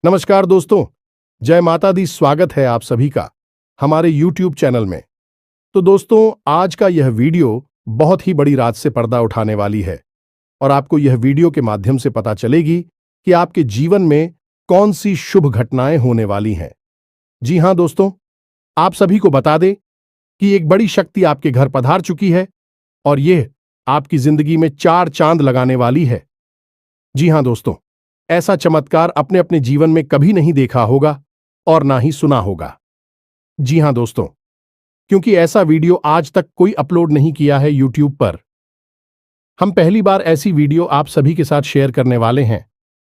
नमस्कार दोस्तों, जय माता दी। स्वागत है आप सभी का हमारे YouTube चैनल में। तो दोस्तों, आज का यह वीडियो बहुत ही बड़ी रात से पर्दा उठाने वाली है और आपको यह वीडियो के माध्यम से पता चलेगी कि आपके जीवन में कौन सी शुभ घटनाएं होने वाली हैं। जी हां दोस्तों, आप सभी को बता दें कि एक बड़ी शक्ति आपके घर पधार चुकी है और यह आपकी जिंदगी में 4 चांद लगाने वाली है। जी हां दोस्तों, ऐसा चमत्कार अपने अपने जीवन में कभी नहीं देखा होगा और ना ही सुना होगा। जी हां दोस्तों, क्योंकि ऐसा वीडियो आज तक कोई अपलोड नहीं किया है YouTube पर। हम पहली बार ऐसी वीडियो आप सभी के साथ शेयर करने वाले हैं।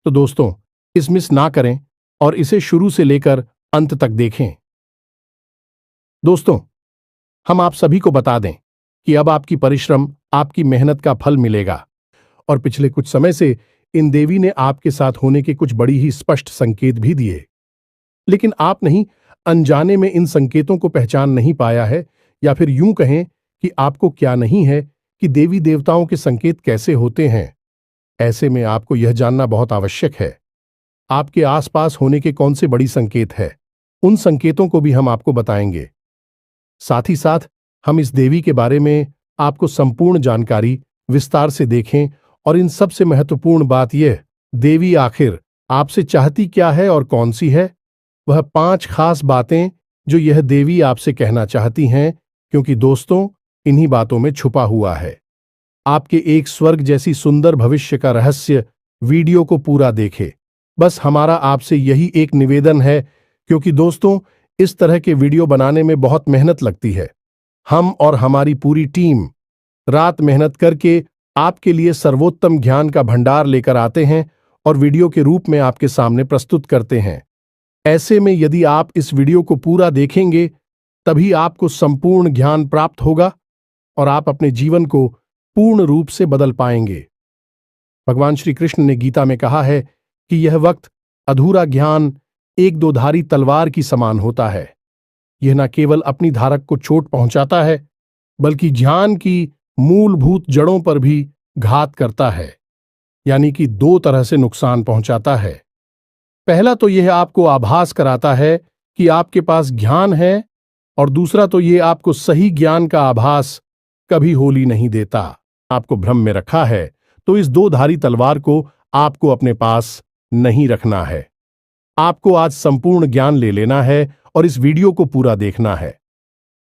तो दोस्तों, इस मिस ना करें और इसे शुरू से लेकर अंत तक देखें। दोस्तों, हम आप सभी को बता दें कि अब आपकी परिश्रम, आपकी मेहनत का फल मिलेगा और पिछले कुछ समय से इन देवी ने आपके साथ होने के कुछ बड़ी ही स्पष्ट संकेत भी दिए, लेकिन आप नहीं अनजाने में इन संकेतों को पहचान नहीं पाया है, या फिर यूं कहें कि आपको क्या नहीं है कि देवी देवताओं के संकेत कैसे होते हैं। ऐसे में आपको यह जानना बहुत आवश्यक है आपके आसपास होने के कौन से बड़ी संकेत है। उन संकेतों को भी हम आपको बताएंगे। साथ ही साथ हम इस देवी के बारे में आपको संपूर्ण जानकारी विस्तार से देखें और इन सबसे महत्वपूर्ण बात यह, देवी आखिर आपसे चाहती क्या है और कौन सी है, वह 5 खास बातें जो यह देवी आपसे कहना चाहती हैं, क्योंकि दोस्तों, इन्हीं बातों में छुपा हुआ है आपके एक स्वर्ग जैसी सुंदर भविष्य का रहस्य। वीडियो को पूरा देखें। बस हमारा आपसे यही एक निवेदन है, क्योंकि दोस्तों, इस तरह के वीडियो बनाने में बहुत मेहनत लगती है। हम और हमारी पूरी टीम रात मेहनत करके आपके लिए सर्वोत्तम ज्ञान का भंडार लेकर आते हैं और वीडियो के रूप में आपके सामने प्रस्तुत करते हैं। ऐसे में यदि आप इस वीडियो को पूरा देखेंगे, तभी आपको संपूर्ण ज्ञान प्राप्त होगा और आप अपने जीवन को पूर्ण रूप से बदल पाएंगे। भगवान श्री कृष्ण ने गीता में कहा है कि यह वक्त अधूरा ज्ञान एक दोधारी तलवार की समान होता है। यह न केवल अपनी धारक को चोट पहुंचाता है, बल्कि ज्ञान की मूलभूत जड़ों पर भी घात करता है, यानी कि 2 तरह से नुकसान पहुंचाता है। पहला तो यह आपको आभास कराता है कि आपके पास ज्ञान है, और दूसरा तो यह आपको सही ज्ञान का आभास कभी होली नहीं देता। आपको भ्रम में रखा है, तो इस 2 धारी तलवार को आपको अपने पास नहीं रखना है। आपको आज संपूर्ण ज्ञान ले लेना है और इस वीडियो को पूरा देखना है।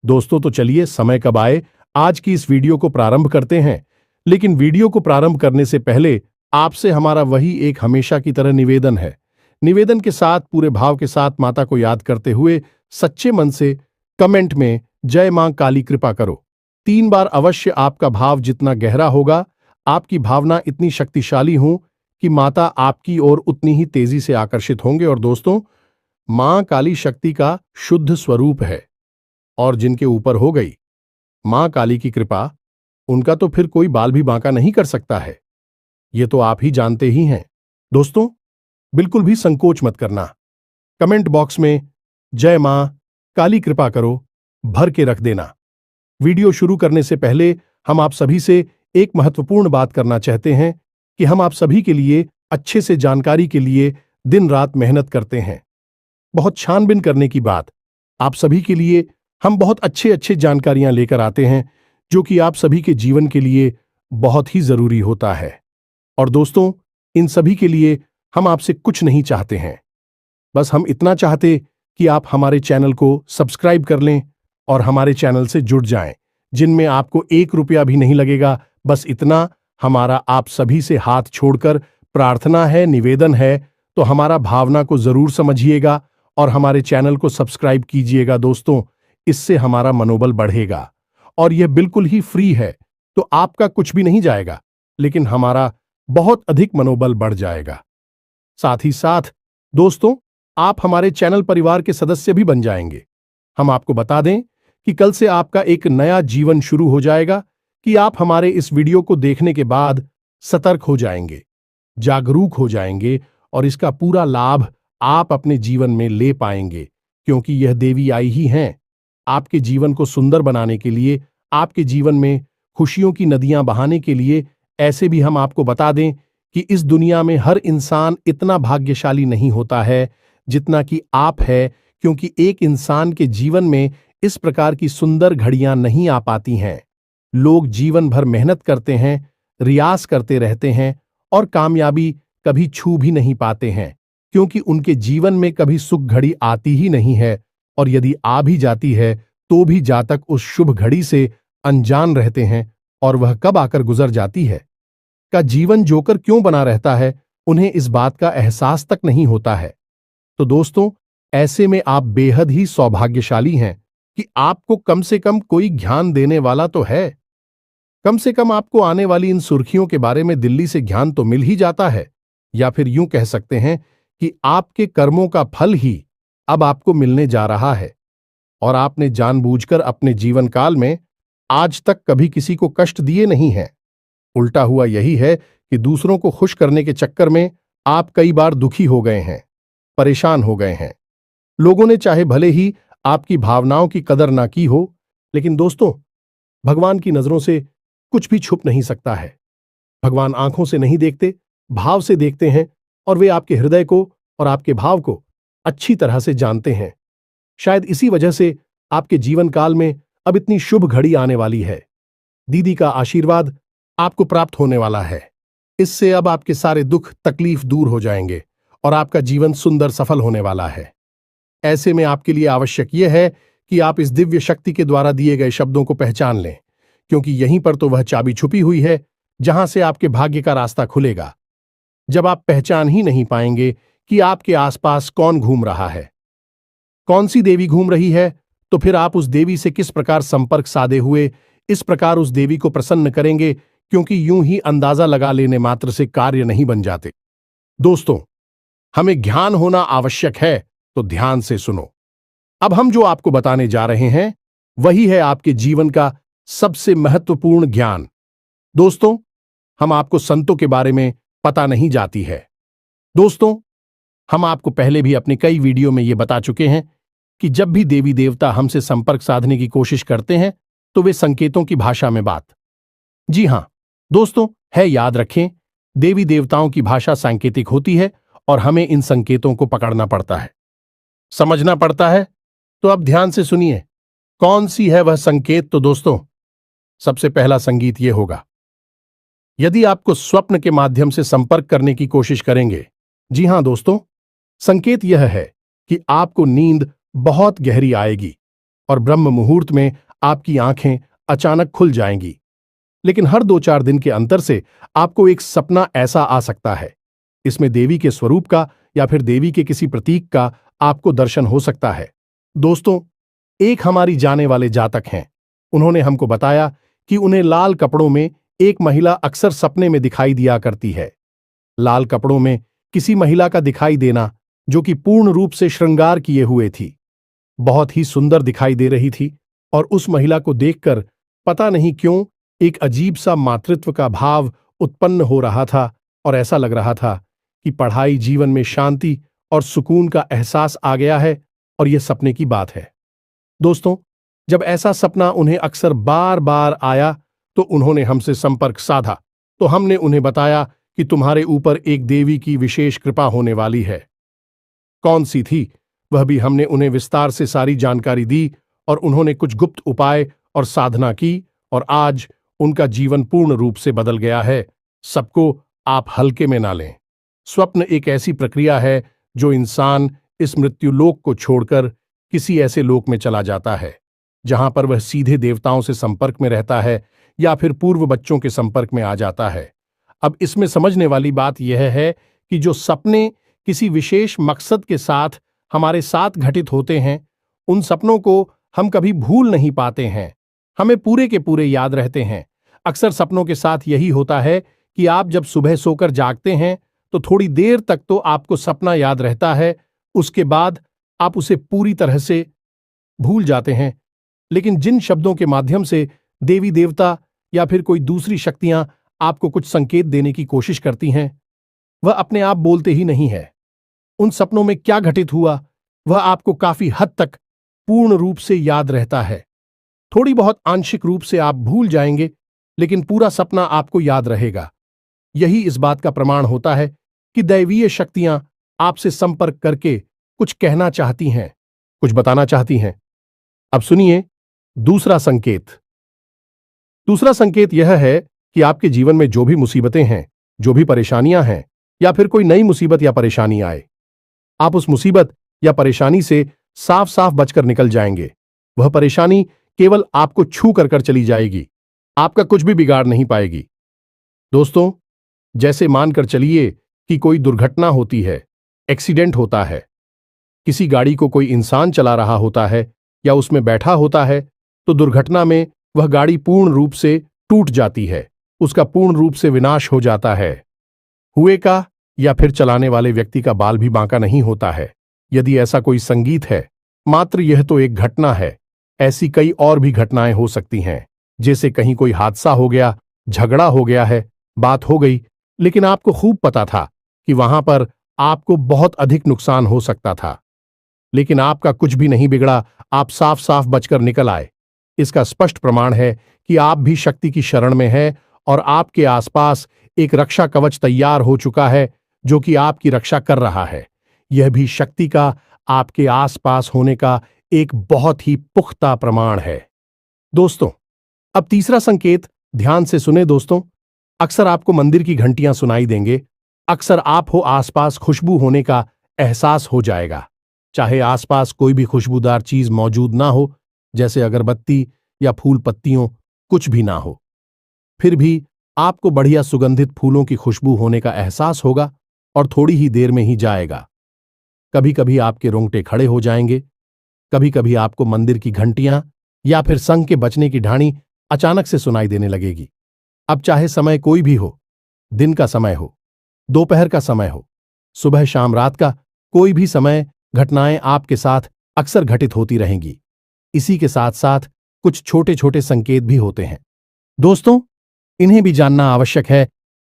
दोस्तों, तो चलिए समय कब आए, आज की इस वीडियो को प्रारंभ करते हैं। लेकिन वीडियो को प्रारंभ करने से पहले आपसे हमारा वही एक हमेशा की तरह निवेदन है। निवेदन के साथ, पूरे भाव के साथ माता को याद करते हुए सच्चे मन से कमेंट में जय मां काली कृपा करो 3 बार अवश्य। आपका भाव जितना गहरा होगा, आपकी भावना इतनी शक्तिशाली हो कि माता आपकी ओर उतनी ही तेजी से आकर्षित होंगे। और दोस्तों, मां काली शक्ति का शुद्ध स्वरूप है और जिनके ऊपर हो गई मां काली की कृपा, उनका तो फिर कोई बाल भी बांका नहीं कर सकता है। ये तो आप ही जानते ही हैं। दोस्तों, बिल्कुल भी संकोच मत करना। कमेंट बॉक्स में जय मां काली कृपा करो भर के रख देना। वीडियो शुरू करने से पहले हम आप सभी से एक महत्वपूर्ण बात करना चाहते हैं कि हम आप सभी के लिए अच्छे से जानकारी के लिए दिन रात मेहनत करते हैं। बहुत छानबीन करने की बात, आप सभी के लिए हम बहुत अच्छे जानकारियां लेकर आते हैं, जो कि आप सभी के जीवन के लिए बहुत ही जरूरी होता है। और दोस्तों, इन सभी के लिए हम आपसे कुछ नहीं चाहते हैं। बस हम इतना चाहते कि आप हमारे चैनल को सब्सक्राइब कर लें और हमारे चैनल से जुड़ जाएं, जिनमें आपको 1 रुपया भी नहीं लगेगा। बस इतना हमारा आप सभी से हाथ छोड़कर प्रार्थना है, निवेदन है। तो हमारा भावना को जरूर समझिएगा और हमारे चैनल को सब्सक्राइब कीजिएगा। दोस्तों, इससे हमारा मनोबल बढ़ेगा और यह बिल्कुल ही फ्री है, तो आपका कुछ भी नहीं जाएगा, लेकिन हमारा बहुत अधिक मनोबल बढ़ जाएगा। साथ ही साथ दोस्तों, आप हमारे चैनल परिवार के सदस्य भी बन जाएंगे। हम आपको बता दें कि कल से आपका एक नया जीवन शुरू हो जाएगा कि आप हमारे इस वीडियो को देखने के बाद सतर्क हो जाएंगे, जागरूक हो जाएंगे और इसका पूरा लाभ आप अपने जीवन में ले पाएंगे, क्योंकि यह देवी आई ही हैं आपके जीवन को सुंदर बनाने के लिए, आपके जीवन में खुशियों की नदियां बहाने के लिए। ऐसे भी हम आपको बता दें कि इस दुनिया में हर इंसान इतना भाग्यशाली नहीं होता है जितना कि आप है, क्योंकि एक इंसान के जीवन में इस प्रकार की सुंदर घड़ियां नहीं आ पाती हैं। लोग जीवन भर मेहनत करते हैं, रियाज करते रहते हैं और कामयाबी कभी छू भी नहीं पाते हैं, क्योंकि उनके जीवन में कभी सुख घड़ी आती ही नहीं है, और यदि आ भी जाती है तो भी जातक उस शुभ घड़ी से अनजान रहते हैं, और वह कब आकर गुजर जाती है का जीवन जोकर क्यों बना रहता है, उन्हें इस बात का एहसास तक नहीं होता है। तो दोस्तों, ऐसे में आप बेहद ही सौभाग्यशाली हैं कि आपको कम से कम कोई ज्ञान देने वाला तो है। कम से कम आपको आने वाली इन सुर्खियों के बारे में दिल्ली से ज्ञान तो मिल ही जाता है, या फिर यूं कह सकते हैं कि आपके कर्मों का फल ही अब आपको मिलने जा रहा है, और आपने जानबूझकर अपने जीवन काल में आज तक कभी किसी को कष्ट दिए नहीं हैं। उल्टा हुआ यही है कि दूसरों को खुश करने के चक्कर में आप कई बार दुखी हो गए हैं, परेशान हो गए हैं। लोगों ने चाहे भले ही आपकी भावनाओं की कदर ना की हो, लेकिन दोस्तों, भगवान की नजरों से कुछ भी छुप नहीं सकता है। भगवान आंखों से नहीं देखते, भाव से देखते हैं, और वे आपके हृदय को और आपके भाव को अच्छी तरह से जानते हैं। शायद इसी वजह से आपके जीवन काल में अब इतनी शुभ घड़ी आने वाली है। दीदी का आशीर्वाद आपको प्राप्त होने वाला है। इससे अब आपके सारे दुख तकलीफ दूर हो जाएंगे और आपका जीवन सुंदर सफल होने वाला है। ऐसे में आपके लिए आवश्यक यह है कि आप इस दिव्य शक्ति के द्वारा दिए गए शब्दों को पहचान लें, क्योंकि यहीं पर तो वह चाबी छुपी हुई है जहां से आपके भाग्य का रास्ता खुलेगा। जब आप पहचान ही नहीं पाएंगे कि आपके आसपास कौन घूम रहा है, कौन सी देवी घूम रही है, तो फिर आप उस देवी से किस प्रकार संपर्क साधे हुए इस प्रकार उस देवी को प्रसन्न करेंगे, क्योंकि यूं ही अंदाजा लगा लेने मात्र से कार्य नहीं बन जाते। दोस्तों, हमें ज्ञान होना आवश्यक है, तो ध्यान से सुनो। अब हम जो आपको बताने जा रहे हैं वही है आपके जीवन का सबसे महत्वपूर्ण ज्ञान। दोस्तों, हम आपको संतों के बारे में पता नहीं जाती है। दोस्तों, हम आपको पहले भी अपने कई वीडियो में यह बता चुके हैं कि जब भी देवी देवता हमसे संपर्क साधने की कोशिश करते हैं तो वे संकेतों की भाषा में बात। जी हां दोस्तों, है, याद रखें, देवी देवताओं की भाषा सांकेतिक होती है और हमें इन संकेतों को पकड़ना पड़ता है, समझना पड़ता है। तो अब ध्यान से सुनिए, कौन सी है वह संकेत। तो दोस्तों, सबसे पहला संगीत यह होगा, यदि आपको स्वप्न के माध्यम से संपर्क करने की कोशिश करेंगे। जी हां दोस्तों, संकेत यह है कि आपको नींद बहुत गहरी आएगी और ब्रह्म मुहूर्त में आपकी आंखें अचानक खुल जाएंगी। लेकिन हर 2-4 दिन के अंतर से आपको एक सपना ऐसा आ सकता है, इसमें देवी के स्वरूप का या फिर देवी के किसी प्रतीक का आपको दर्शन हो सकता है। दोस्तों, एक हमारी जाने वाले जातक हैं, उन्होंने हमको बताया कि उन्हें लाल कपड़ों में एक महिला अक्सर सपने में दिखाई दिया करती है। लाल कपड़ों में किसी महिला का दिखाई देना जो कि पूर्ण रूप से श्रृंगार किए हुए थी, बहुत ही सुंदर दिखाई दे रही थी, और उस महिला को देखकर पता नहीं क्यों एक अजीब सा मातृत्व का भाव उत्पन्न हो रहा था, और ऐसा लग रहा था कि पढ़ाई, जीवन में शांति और सुकून का एहसास आ गया है, और यह सपने की बात है। दोस्तों, जब ऐसा सपना उन्हें अक्सर बार बार आया तो उन्होंने हमसे संपर्क साधा, तो हमने उन्हें बताया कि तुम्हारे ऊपर एक देवी की विशेष कृपा होने वाली है। कौन सी थी वह भी हमने उन्हें विस्तार से सारी जानकारी दी, और उन्होंने कुछ गुप्त उपाय और साधना की, और आज उनका जीवन पूर्ण रूप से बदल गया है। सबको आप हल्के में ना लें। स्वप्न एक ऐसी प्रक्रिया है जो इंसान इस मृत्युलोक को छोड़कर किसी ऐसे लोक में चला जाता है जहां पर वह सीधे देवताओं से संपर्क में रहता है या फिर पूर्व बच्चों के संपर्क में आ जाता है। अब इसमें समझने वाली बात यह है कि जो सपने किसी विशेष मकसद के साथ हमारे साथ घटित होते हैं, उन सपनों को हम कभी भूल नहीं पाते हैं, हमें पूरे के पूरे याद रहते हैं। अक्सर सपनों के साथ यही होता है कि आप जब सुबह सोकर जागते हैं तो थोड़ी देर तक तो आपको सपना याद रहता है, उसके बाद आप उसे पूरी तरह से भूल जाते हैं। लेकिन जिन शब्दों के माध्यम से देवी देवता या फिर कोई दूसरी शक्तियां आपको कुछ संकेत देने की कोशिश करती हैं, वह अपने आप बोलते ही नहीं है। उन सपनों में क्या घटित हुआ वह आपको काफी हद तक पूर्ण रूप से याद रहता है। थोड़ी बहुत आंशिक रूप से आप भूल जाएंगे, लेकिन पूरा सपना आपको याद रहेगा। यही इस बात का प्रमाण होता है कि दैवीय शक्तियां आपसे संपर्क करके कुछ कहना चाहती हैं, कुछ बताना चाहती हैं। अब सुनिए दूसरा संकेत। दूसरा संकेत यह है कि आपके जीवन में जो भी मुसीबतें हैं, जो भी परेशानियां हैं, या फिर कोई नई मुसीबत या परेशानी आए, आप उस मुसीबत या परेशानी से साफ साफ बचकर निकल जाएंगे। वह परेशानी केवल आपको छू कर चली जाएगी, आपका कुछ भी बिगाड़ नहीं पाएगी। दोस्तों, जैसे मानकर चलिए कि कोई दुर्घटना होती है, एक्सीडेंट होता है, किसी गाड़ी को कोई इंसान चला रहा होता है या उसमें बैठा होता है, तो दुर्घटना में वह गाड़ी पूर्ण रूप से टूट जाती है, उसका पूर्ण रूप से विनाश हो जाता है। हुए का या फिर चलाने वाले व्यक्ति का बाल भी बांका नहीं होता है। यदि ऐसा कोई संगीत है, मात्र यह तो एक घटना है, ऐसी कई और भी घटनाएं हो सकती हैं। जैसे कहीं कोई हादसा हो गया, झगड़ा हो गया है, बात हो गई, लेकिन आपको खूब पता था कि वहां पर आपको बहुत अधिक नुकसान हो सकता था, लेकिन आपका कुछ भी नहीं बिगड़ा, आप साफ साफ बचकर निकल आए। इसका स्पष्ट प्रमाण है कि आप भी शक्ति की शरण में हैं और आपके आसपास एक रक्षा कवच तैयार हो चुका है जो कि आपकी रक्षा कर रहा है। यह भी शक्ति का आपके आसपास होने का एक बहुत ही पुख्ता प्रमाण है। दोस्तों, अब तीसरा संकेत ध्यान से सुने दोस्तों। अक्सर आपको मंदिर की घंटियां सुनाई देंगे, अक्सर आप हो आसपास खुशबू होने का एहसास हो जाएगा। चाहे आसपास कोई भी खुशबूदार चीज मौजूद ना हो, जैसे अगरबत्ती या फूल पत्तियों, कुछ भी ना हो, फिर भी आपको बढ़िया सुगंधित फूलों की खुशबू होने का एहसास होगा और थोड़ी ही देर में ही जाएगा। कभी कभी आपके रोंगटे खड़े हो जाएंगे, कभी कभी आपको मंदिर की घंटियां या फिर संग के बजने की ढाणी अचानक से सुनाई देने लगेगी। अब चाहे समय कोई भी हो, दिन का समय हो, दोपहर का समय हो, सुबह शाम रात का कोई भी समय, घटनाएं आपके साथ अक्सर घटित होती रहेंगी। इसी के साथ साथ कुछ छोटे छोटे संकेत भी होते हैं। दोस्तों, इन्हें भी जानना आवश्यक है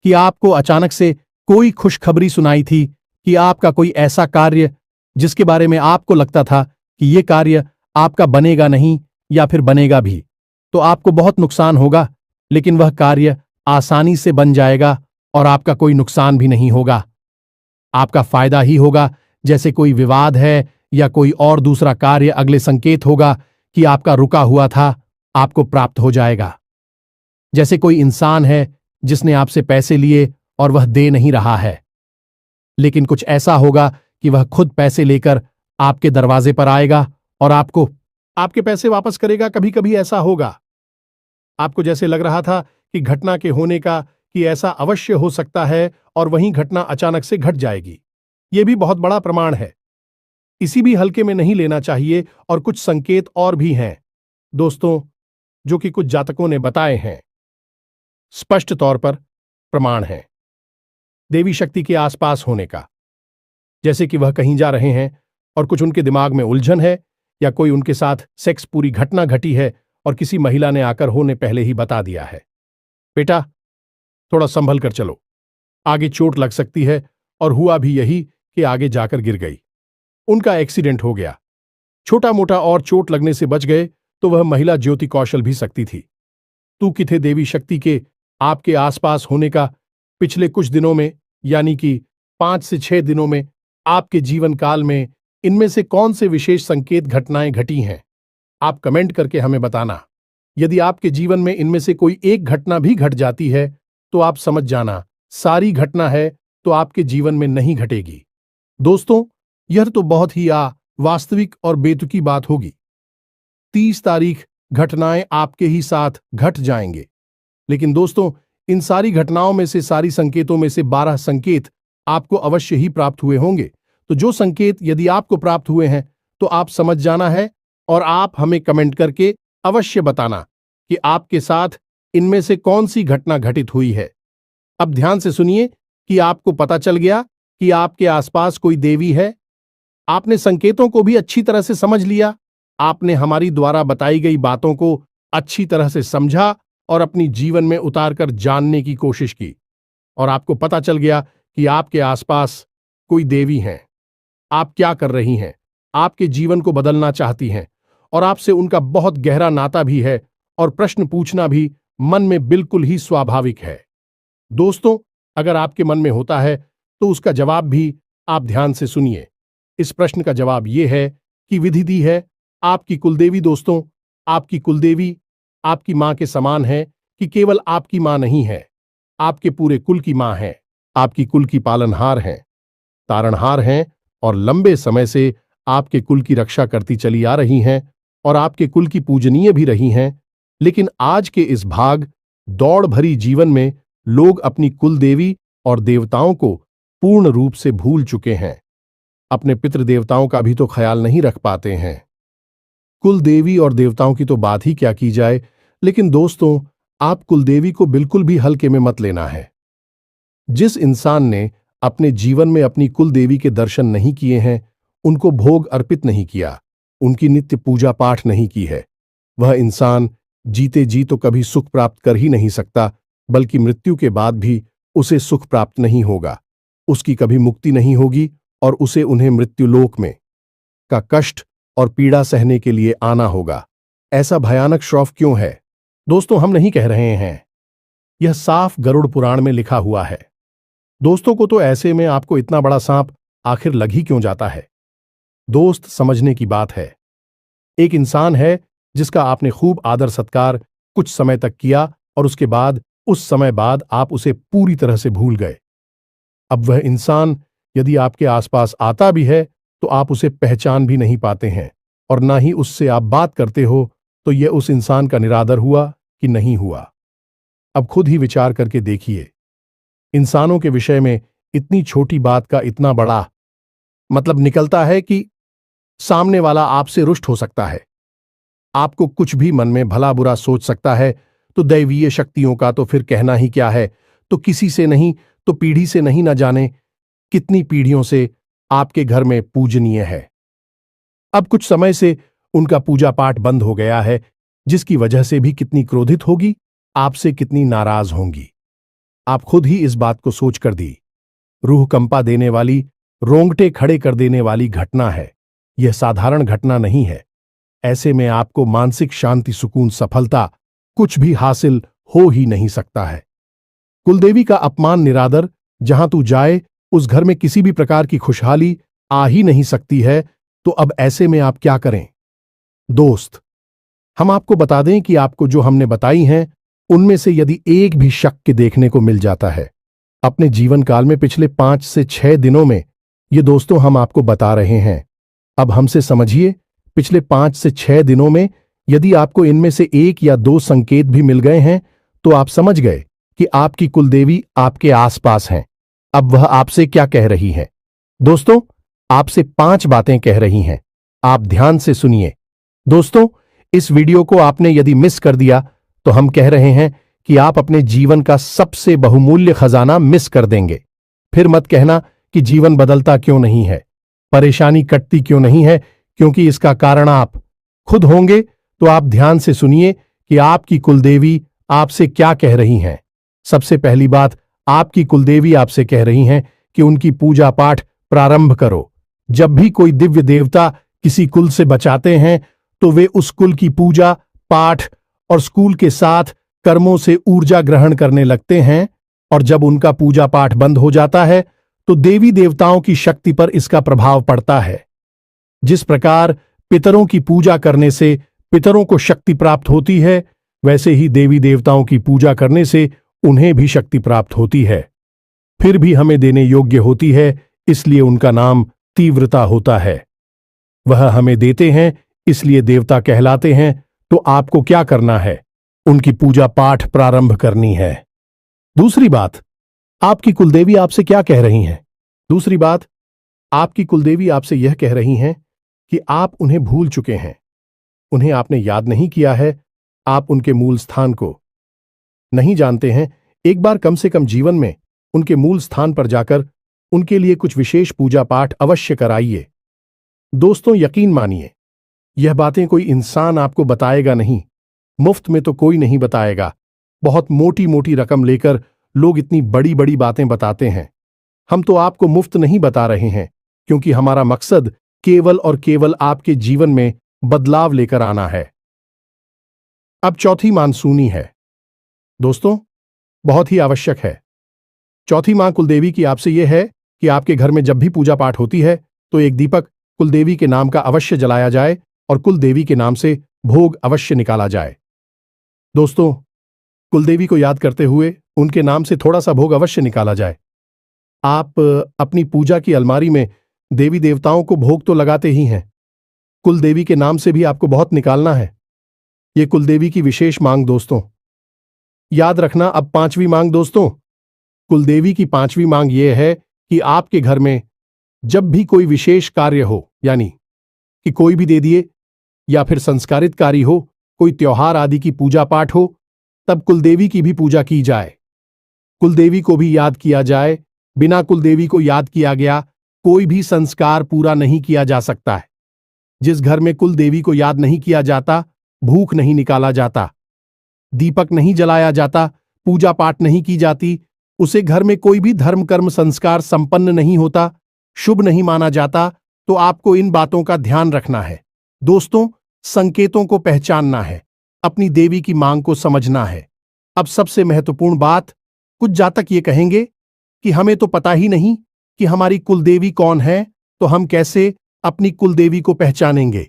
कि आपको अचानक से कोई खुशखबरी सुनाई थी कि आपका कोई ऐसा कार्य जिसके बारे में आपको लगता था कि यह कार्य आपका बनेगा नहीं या फिर बनेगा भी, तो आपको बहुत नुकसान होगा, लेकिन वह कार्य आसानी से बन जाएगा और आपका कोई नुकसान भी नहीं होगा। आपका फायदा ही होगा। जैसे कोई विवाद है या कोई और दूसरा कार्य, अगले संकेत होगा कि आपका रुका हुआ था, आपको प्राप्त हो जाएगा। जैसे कोई इंसान है जिसने आपसे पैसे लिए और वह दे नहीं रहा है, लेकिन कुछ ऐसा होगा कि वह खुद पैसे लेकर आपके दरवाजे पर आएगा और आपको आपके पैसे वापस करेगा। कभी कभी ऐसा होगा, आपको जैसे लग रहा था कि घटना के होने का कि ऐसा अवश्य हो सकता है और वहीं घटना अचानक से घट जाएगी। यह भी बहुत बड़ा प्रमाण है। इसी भी हल्के में नहीं लेना चाहिए। और कुछ संकेत और भी हैं दोस्तों, जो कि कुछ जातकों ने बताए हैं, स्पष्ट तौर पर प्रमाण है देवी शक्ति के आसपास होने का। जैसे कि वह कहीं जा रहे हैं और कुछ उनके दिमाग में उलझन है, या कोई उनके साथ सेक्स पूरी घटना घटी है और किसी महिला ने आकर होने पहले ही बता दिया है, बेटा थोड़ा संभल कर चलो, आगे चोट लग सकती है। और हुआ भी यही कि आगे जाकर गिर गई, उनका एक्सीडेंट हो गया। छोटा मोटा और चोट लगने से बच गए तो वह महिला ज्योति कौशल भी सकती थी। तू किथे देवी शक्ति के आपके आसपास होने का पिछले कुछ दिनों में, यानी कि 5 से 6 दिनों में, आपके जीवन काल में इनमें से कौन से विशेष संकेत घटनाएं घटी हैं? आप कमेंट करके हमें बताना। यदि आपके जीवन में इनमें से कोई एक घटना भी घट जाती है तो आप समझ जाना सारी घटना है तो आपके जीवन में नहीं घटेगी। दोस्तों, यह तो बहुत ही वास्तविक और बेतुकी बात होगी। 30 तारीख घटनाएं आपके ही साथ घट जाएंगे, लेकिन दोस्तों इन सारी घटनाओं में से, सारी संकेतों में से 12 संकेत आपको अवश्य ही प्राप्त हुए होंगे। तो जो संकेत यदि आपको प्राप्त हुए हैं तो आप समझ जाना है और आप हमें कमेंट करके अवश्य बताना कि आपके साथ इनमें से कौन सी घटना घटित हुई है। अब ध्यान से सुनिए कि आपको पता चल गया कि आपके आसपास कोई देवी है। आपने संकेतों को भी अच्छी तरह से समझ लिया, आपने हमारी द्वारा बताई गई बातों को अच्छी तरह से समझा और अपनी जीवन में उतारकर जानने की कोशिश की, और आपको पता चल गया कि आपके आसपास कोई देवी हैं। आप क्या कर रही हैं? आपके जीवन को बदलना चाहती हैं और आपसे उनका बहुत गहरा नाता भी है, और प्रश्न पूछना भी मन में बिल्कुल ही स्वाभाविक है। दोस्तों, अगर आपके मन में होता है तो उसका जवाब भी आप ध्यान से सुनिए। इस प्रश्न का जवाब यह है कि विधि दी है आपकी कुलदेवी। दोस्तों, आपकी कुलदेवी आपकी मां के समान है कि केवल आपकी मां नहीं है, आपके पूरे कुल की मां है। आपकी कुल की पालनहार हैं, तारणहार हैं और लंबे समय से आपके कुल की रक्षा करती चली आ रही हैं और आपके कुल की पूजनीय भी रही हैं। लेकिन आज के इस भाग दौड़ भरी जीवन में लोग अपनी कुल देवी और देवताओं को पूर्ण रूप से भूल चुके हैं। अपने पितृ देवताओं का भी तो ख्याल नहीं रख पाते हैं। कुल देवी और देवताओं की तो बात ही क्या की जाए। लेकिन दोस्तों, आप कुलदेवी को बिल्कुल भी हल्के में मत लेना है। जिस इंसान ने अपने जीवन में अपनी कुल देवी के दर्शन नहीं किए हैं, उनको भोग अर्पित नहीं किया, उनकी नित्य पूजा पाठ नहीं की है, वह इंसान जीते जी तो कभी सुख प्राप्त कर ही नहीं सकता, बल्कि मृत्यु के बाद भी उसे सुख प्राप्त नहीं होगा। उसकी कभी मुक्ति नहीं होगी और उसे उन्हें मृत्युलोक में का कष्ट और पीड़ा सहने के लिए आना होगा। ऐसा भयानक श्राप क्यों है? दोस्तों, हम नहीं कह रहे हैं, यह साफ गरुड़ पुराण में लिखा हुआ है। दोस्तों को तो ऐसे में आपको इतना बड़ा सांप आखिर लग ही क्यों जाता है? दोस्त, समझने की बात है। एक इंसान है जिसका आपने खूब आदर सत्कार कुछ समय तक किया और उसके बाद उस समय बाद आप उसे पूरी तरह से भूल गए। अब वह इंसान यदि आपके आसपास आता भी है तो आप उसे पहचान भी नहीं पाते हैं और ना ही उससे आप बात करते हो। तो यह उस इंसान का निरादर हुआ कि नहीं हुआ? अब खुद ही विचार करके देखिए। इंसानों के विषय में इतनी छोटी बात का इतना बड़ा मतलब निकलता है कि सामने वाला आपसे रुष्ट हो सकता है, आपको कुछ भी मन में भला बुरा सोच सकता है। तो दैवीय शक्तियों का तो फिर कहना ही क्या है। तो किसी से नहीं तो पीढ़ी से नहीं, न जाने कितनी पीढ़ियों से आपके घर में पूजनीय है। अब कुछ समय से उनका पूजा पाठ बंद हो गया है, जिसकी वजह से भी कितनी क्रोधित होगी, आपसे कितनी नाराज होंगी। आप खुद ही इस बात को सोचकर दी। रूह कंपा देने वाली, रोंगटे खड़े कर देने वाली घटना है। यह साधारण घटना नहीं है। ऐसे में आपको मानसिक शांति, सुकून, सफलता कुछ भी हासिल हो ही नहीं सकता है। कुलदेवी का अपमान, निरादर, जहां तू जाए उस घर में किसी भी प्रकार की खुशहाली आ ही नहीं सकती है। तो अब ऐसे में आप क्या करें? दोस्त, हम आपको बता दें कि आपको जो हमने बताई हैं उनमें से यदि एक भी शक देखने को मिल जाता है अपने जीवन काल में पिछले 5 से 6 दिनों में, ये दोस्तों हम आपको बता रहे हैं। अब हमसे समझिए, पिछले 5 से 6 दिनों में यदि आपको इनमें से 1 या 2 संकेत भी मिल गए हैं तो आप समझ गए कि आपकी कुलदेवी आपके आसपास हैं। अब वह आपसे क्या कह रही है? दोस्तों, आपसे 5 बातें कह रही हैं। आप ध्यान से सुनिए। दोस्तों, इस वीडियो को आपने यदि मिस कर दिया तो हम कह रहे हैं कि आप अपने जीवन का सबसे बहुमूल्य खजाना मिस कर देंगे। फिर मत कहना कि जीवन बदलता क्यों नहीं है, परेशानी कटती क्यों नहीं है, क्योंकि इसका कारण आप खुद होंगे। तो आप ध्यान से सुनिए कि आपकी कुलदेवी आपसे क्या कह रही हैं। सबसे पहली बात, आपकी कुलदेवी आपसे कह रही हैं कि उनकी पूजा पाठ प्रारंभ करो। जब भी कोई दिव्य देवता किसी कुल से बचाते हैं तो वे उस कुल की पूजा पाठ और स्कूल के साथ कर्मों से ऊर्जा ग्रहण करने लगते हैं, और जब उनका पूजा पाठ बंद हो जाता है तो देवी देवताओं की शक्ति पर इसका प्रभाव पड़ता है। जिस प्रकार पितरों की पूजा करने से पितरों को शक्ति प्राप्त होती है, वैसे ही देवी देवताओं की पूजा करने से उन्हें भी शक्ति प्राप्त होती है। फिर भी हमें देने योग्य होती है, इसलिए उनका नाम तीव्रता होता है। वह हमें देते हैं इसलिए देवता कहलाते हैं। तो आपको क्या करना है? उनकी पूजा पाठ प्रारंभ करनी है। दूसरी बात, आपकी कुलदेवी आपसे क्या कह रही हैं? दूसरी बात, आपकी कुलदेवी आपसे यह कह रही हैं कि आप उन्हें भूल चुके हैं, उन्हें आपने याद नहीं किया है, आप उनके मूल स्थान को नहीं जानते हैं। एक बार कम से कम जीवन में उनके मूल स्थान पर जाकर उनके लिए कुछ विशेष पूजा पाठ अवश्य कराइए। दोस्तों, यकीन मानिए, यह बातें कोई इंसान आपको बताएगा नहीं, मुफ्त में तो कोई नहीं बताएगा। बहुत मोटी मोटी रकम लेकर लोग इतनी बड़ी बड़ी बातें बताते हैं। हम तो आपको मुफ्त नहीं बता रहे हैं, क्योंकि हमारा मकसद केवल और केवल आपके जीवन में बदलाव लेकर आना है। अब चौथी मानसूनी है। दोस्तों, बहुत ही आवश्यक है। चौथी मां कुलदेवी की आपसे यह है कि आपके घर में जब भी पूजा पाठ होती है तो एक दीपक कुलदेवी के नाम का अवश्य जलाया जाए और कुलदेवी के नाम से भोग अवश्य निकाला जाए। दोस्तों, कुलदेवी को याद करते हुए उनके नाम से थोड़ा सा भोग अवश्य निकाला जाए। आप अपनी पूजा की अलमारी में देवी देवताओं को भोग तो लगाते ही हैं, कुलदेवी के नाम से भी आपको बहुत निकालना है। ये कुलदेवी की विशेष मांग दोस्तों। याद रखना अब पांचवी मांग दोस्तों। कुलदेवी की पांचवी मांग यह है कि आपके घर में जब भी कोई विशेष कार्य हो, यानी कि कोई भी दे दिए या फिर संस्कारित कार्य हो, कोई त्योहार आदि की पूजा पाठ हो, तब कुलदेवी की भी पूजा की जाए, कुलदेवी को भी याद किया जाए। बिना कुलदेवी को याद किया गया कोई भी संस्कार पूरा नहीं किया जा सकता है। जिस घर में कुलदेवी को याद नहीं किया जाता, भूख नहीं निकाला जाता, दीपक नहीं जलाया जाता, पूजा पाठ नहीं की जाती, उसे घर में कोई भी धर्म कर्म संस्कार संपन्न नहीं होता, शुभ नहीं माना जाता। तो आपको इन बातों का ध्यान रखना है दोस्तों, संकेतों को पहचानना है, अपनी देवी की मांग को समझना है। अब सबसे महत्वपूर्ण बात, कुछ जातक ये कहेंगे कि हमें तो पता ही नहीं कि हमारी कुलदेवी कौन है, तो हम कैसे अपनी कुलदेवी को पहचानेंगे,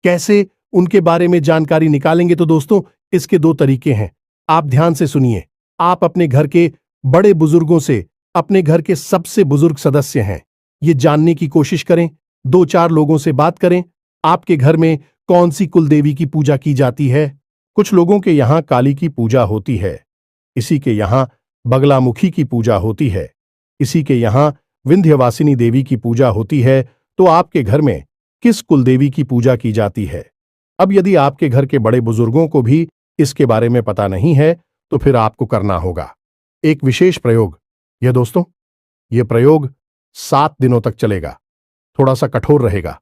कैसे उनके बारे में जानकारी निकालेंगे। तो दोस्तों, इसके दो तरीके हैं, आप ध्यान से सुनिए। आप अपने घर के बड़े बुजुर्गों से, अपने घर के सबसे बुजुर्ग सदस्य हैं, ये जानने की कोशिश करें, दो चार लोगों से बात करें, आपके घर में कौन सी कुलदेवी की पूजा की जाती है। कुछ लोगों के यहां काली की पूजा होती है, इसी के यहां बगलामुखी की पूजा होती है, इसी के यहां विंध्यवासिनी देवी की पूजा होती है। तो आपके घर में किस कुलदेवी की पूजा की जाती है? अब यदि आपके घर के बड़े बुजुर्गों को भी इसके बारे में पता नहीं है, तो फिर आपको करना होगा एक विशेष प्रयोग। यह दोस्तों, यह प्रयोग 7 दिनों तक चलेगा, थोड़ा सा कठोर रहेगा।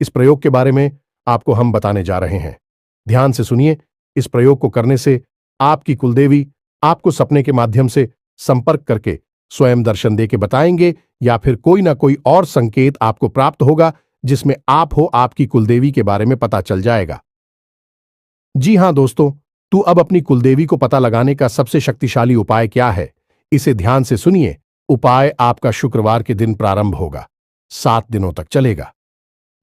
इस प्रयोग के बारे में आपको हम बताने जा रहे हैं, ध्यान से सुनिए। इस प्रयोग को करने से आपकी कुलदेवी आपको सपने के माध्यम से संपर्क करके स्वयं दर्शन देके बताएंगे, या फिर कोई ना कोई और संकेत आपको प्राप्त होगा जिसमें आप हो आपकी कुलदेवी के बारे में पता चल जाएगा। जी हां दोस्तों, तू अब अपनी कुलदेवी को पता लगाने का सबसे शक्तिशाली उपाय क्या है, इसे ध्यान से सुनिए। उपाय आपका शुक्रवार के दिन प्रारंभ होगा, 7 दिनों तक चलेगा।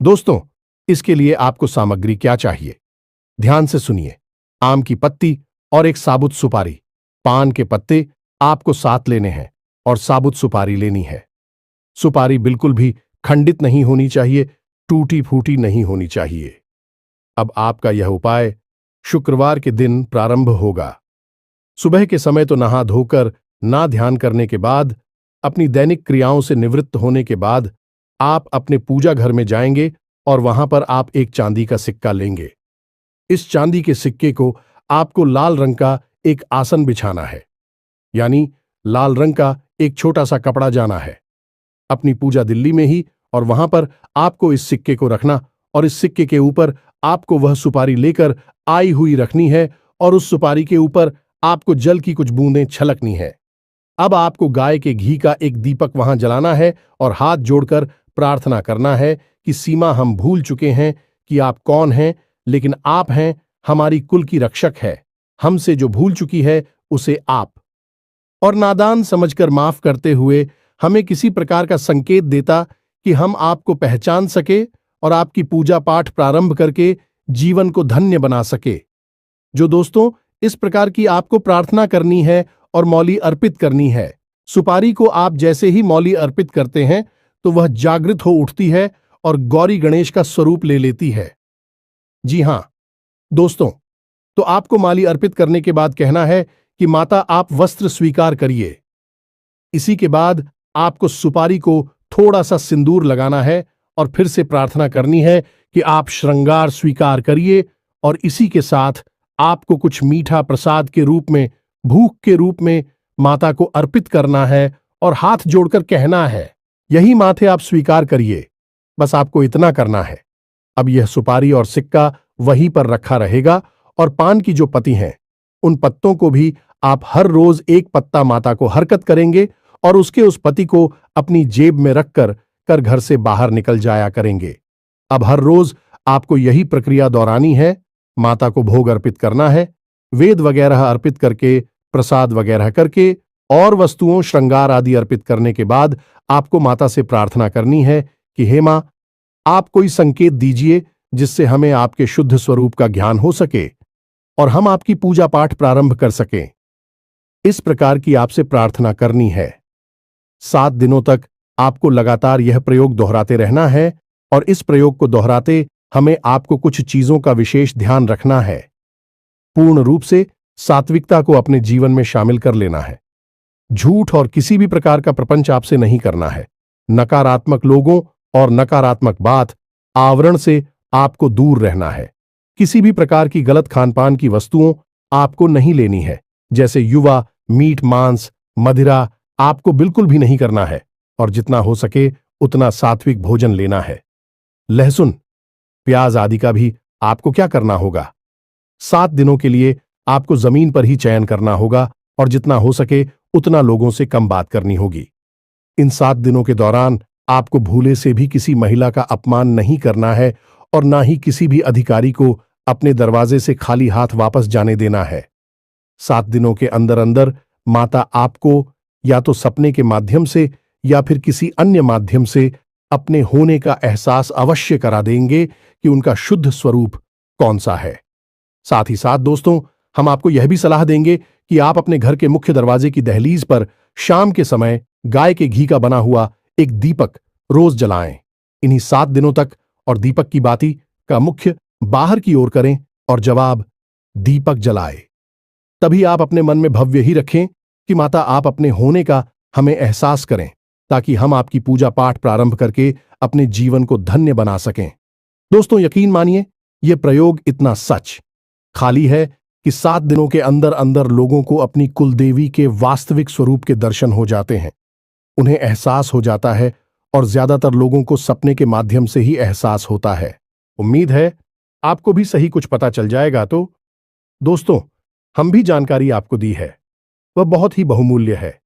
दोस्तों, इसके लिए आपको सामग्री क्या चाहिए, ध्यान से सुनिए। आम की पत्ती और एक साबुत सुपारी, पान के पत्ते आपको 7 लेने हैं और साबुत सुपारी लेनी है। सुपारी बिल्कुल भी खंडित नहीं होनी चाहिए, टूटी फूटी नहीं होनी चाहिए। अब आपका यह उपाय शुक्रवार के दिन प्रारंभ होगा। सुबह के समय तो नहा धोकर, ना ध्यान करने के बाद, अपनी दैनिक क्रियाओं से निवृत्त होने के बाद आप अपने पूजा घर में जाएंगे और वहां पर आप एक चांदी का सिक्का लेंगे। इस चांदी के सिक्के को आपको लाल रंग का एक आसन बिछाना है, यानी लाल रंग का एक छोटा सा कपड़ा जाना है अपनी पूजा दिल्ली में ही, और वहां पर आपको इस सिक्के को रखना और इस सिक्के के ऊपर आपको वह सुपारी लेकर आई हुई रखनी है और उस सुपारी के ऊपर आपको जल की कुछ बूंदें छलकनी है। अब आपको गाय के घी का एक दीपक वहां जलाना है और हाथ जोड़कर प्रार्थना करना है कि सीमा, हम भूल चुके हैं कि आप कौन हैं, लेकिन आप हैं हमारी कुल की रक्षक है, हमसे जो भूल चुकी है उसे आप और नादान समझकर माफ करते हुए हमें किसी प्रकार का संकेत देता कि हम आपको पहचान सके और आपकी पूजा पाठ प्रारंभ करके जीवन को धन्य बना सके। जो दोस्तों, इस प्रकार की आपको प्रार्थना करनी है और मौली अर्पित करनी है। सुपारी को आप जैसे ही मौली अर्पित करते हैं तो वह जागृत हो उठती है और गौरी गणेश का स्वरूप ले लेती है। जी हां दोस्तों, तो आपको माली अर्पित करने के बाद कहना है कि माता, आप वस्त्र स्वीकार करिए। इसी के बाद आपको सुपारी को थोड़ा सा सिंदूर लगाना है और फिर से प्रार्थना करनी है कि आप श्रृंगार स्वीकार करिए, और इसी के साथ आपको कुछ मीठा प्रसाद के रूप में, भूख के रूप में माता को अर्पित करना है और हाथ जोड़कर कहना है, यही माथे आप स्वीकार करिए। बस आपको इतना करना है। अब यह सुपारी और सिक्का वहीं पर रखा रहेगा और पान की जो पत्ती हैं, उन पत्तों को भी आप हर रोज एक पत्ता माता को हरकत करेंगे और उसके उस पत्ती को अपनी जेब में रखकर घर से बाहर निकल जाया करेंगे। अब हर रोज आपको यही प्रक्रिया दोहरानी है। माता को भोग अर्पित करना है, वेद वगैरह अर्पित करके, प्रसाद वगैरह करके, और वस्तुओं श्रृंगार आदि अर्पित करने के बाद आपको माता से प्रार्थना करनी है कि हे मां, आप कोई संकेत दीजिए जिससे हमें आपके शुद्ध स्वरूप का ज्ञान हो सके और हम आपकी पूजा पाठ प्रारंभ कर सकें। इस प्रकार की आपसे प्रार्थना करनी है। 7 दिनों तक आपको लगातार यह प्रयोग दोहराते रहना है और इस प्रयोग को दोहराते हमें आपको कुछ चीजों का विशेष ध्यान रखना है। पूर्ण रूप से सात्विकता को अपने जीवन में शामिल कर लेना है। झूठ और किसी भी प्रकार का प्रपंच आपसे नहीं करना है। नकारात्मक लोगों और नकारात्मक बात आवरण से आपको दूर रहना है। किसी भी प्रकार की गलत खानपान की वस्तुओं आपको नहीं लेनी है, जैसे युवा, मीट, मांस, मदिरा आपको बिल्कुल भी नहीं करना है और जितना हो सके उतना सात्विक भोजन लेना है। लहसुन, प्याज आदि का भी आपको क्या करना होगा? 7 दिनों के लिए आपको जमीन पर ही चयन करना होगा और जितना हो सके उतना लोगों से कम बात करनी होगी। इन 7 दिनों के दौरान आपको भूले से भी किसी महिला का अपमान नहीं करना है और ना ही किसी भी अधिकारी को अपने दरवाजे से खाली हाथ वापस जाने देना है। 7 दिनों के अंदर अंदर माता आपको या तो सपने के माध्यम से या फिर किसी अन्य माध्यम से अपने होने का एहसास अवश्य करा देंगे कि उनका शुद्ध स्वरूप कौन सा है। साथ ही साथ दोस्तों, हम आपको यह भी सलाह देंगे कि आप अपने घर के मुख्य दरवाजे की दहलीज पर शाम के समय गाय के घी का बना हुआ एक दीपक रोज जलाएं। इन्हीं 7 दिनों तक और दीपक की बाती का मुख्य बाहर की ओर करें और जवाब दीपक जलाए। तभी आप अपने मन में भव्य ही रखें कि माता आप अपने होने का हमें एहसास करें, ताकि हम आपकी पूजा पाठ प्रारंभ करके अपने जीवन को धन्य बना सकें। दोस्तों, यकीन मानिए, यह प्रयोग इतना सच खाली है कि 7 दिनों के अंदर अंदर लोगों को अपनी कुलदेवी के वास्तविक स्वरूप के दर्शन हो जाते हैं। उन्हें एहसास हो जाता है और ज्यादातर लोगों को सपने के माध्यम से ही एहसास होता है। उम्मीद है आपको भी सही कुछ पता चल जाएगा। तो दोस्तों, हम भी जानकारी आपको दी है, वह बहुत ही बहुमूल्य है।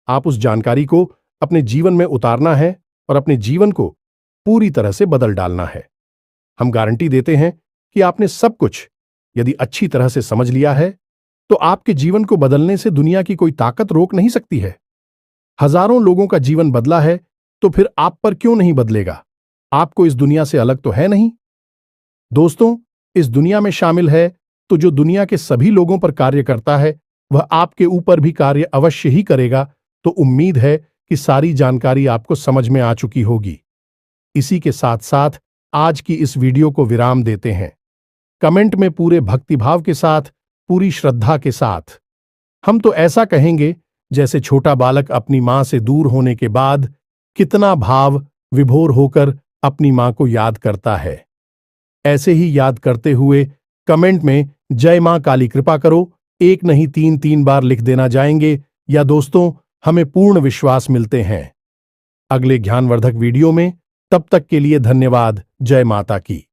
आप उस जानकारी को अपने जीवन में उतारना है और अपने जीवन को पूरी तरह से बदल डालना है। हम गारंटी देते हैं कि आपने सब कुछ यदि अच्छी तरह से समझ लिया है तो आपके जीवन को बदलने से दुनिया की कोई ताकत रोक नहीं सकती है। हजारों लोगों का जीवन बदला है तो फिर आप पर क्यों नहीं बदलेगा? आपको इस दुनिया से अलग तो है नहीं। दोस्तों, इस दुनिया में शामिल है तो जो दुनिया के सभी लोगों पर कार्य करता है वह आपके ऊपर भी कार्य अवश्य ही करेगा। तो उम्मीद है कि सारी जानकारी आपको समझ में आ चुकी होगी। इसी के साथ साथ आज की इस वीडियो को विराम देते हैं। कमेंट में पूरे भक्तिभाव के साथ, पूरी श्रद्धा के साथ हम तो ऐसा कहेंगे जैसे छोटा बालक अपनी मां से दूर होने के बाद कितना भाव विभोर होकर अपनी मां को याद करता है। ऐसे ही याद करते हुए कमेंट में जय मां काली कृपा करो 1 नहीं 3 बार लिख देना जाएंगे, या दोस्तों हमें पूर्ण विश्वास मिलते हैं। अगले ज्ञानवर्धक वीडियो में, तब तक के लिए धन्यवाद। जय माता की।